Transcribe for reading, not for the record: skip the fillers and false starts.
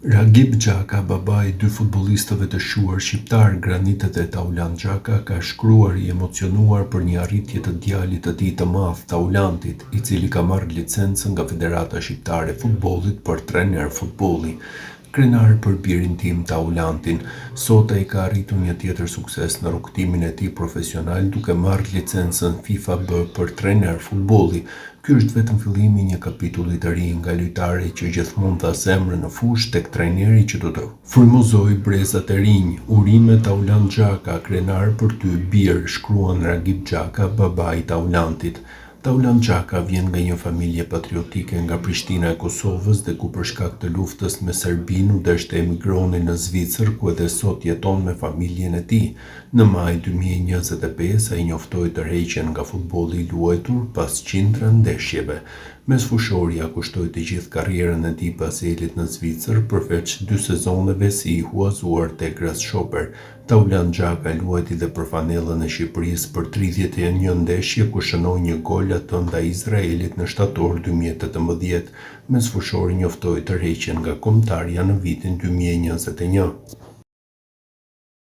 Ragip Xhaka, babai I dy futbollistëve të shuar shqiptar Granitet dhe Taulant Xhaka, ka shkruar I emocionuar për një arritje të djalit të tij të madh, Taulantit, I cili ka marrë licencën nga Federata Shqiptare e Futbollit për trajner futbolli. Krenar për birin tim Taulantin, sot ai ka arritur një tjetër sukses në rrugtimin e tij profesional duke marrë licencën FIFA B për trajner futbolli. Ky është vetëm fillimi I një kapitulli të ri nga lojtari që gjithmonë dha zemrën në fushë tek trajneri që do të frymëzojë brezat e rinj. Urime Taulant Xhaka, krenar për ty bir, shkruan Ragip Xhaka, babai I Taulantit. Taulant Xhaka vjen nga një familje patriotike nga Prishtina e Kosovës dhe ku për shkak të luftës me Serbinë u desh të emigroni në Zvicër, ku edhe sot jeton me familjen e tij. Në maj 2025 ai njoftoi tërheqjen nga futbolli I luajtur pas qindra ndeshjeve. Mesfushorja kushtoi të gjithë karrierën e tij pasi elit në Zvicër, përveç 2 sezoneve si I huazuar tek Grasshopper. Taulant Xhaka luajti dhe për fanellën e Shqipërisë për 31 ndeshje ku shënoi një gol atë ndaj Izraelit në shtator 2018. Mesfushori njoftoi tërheqjen nga kombëtarja në vitin 2021.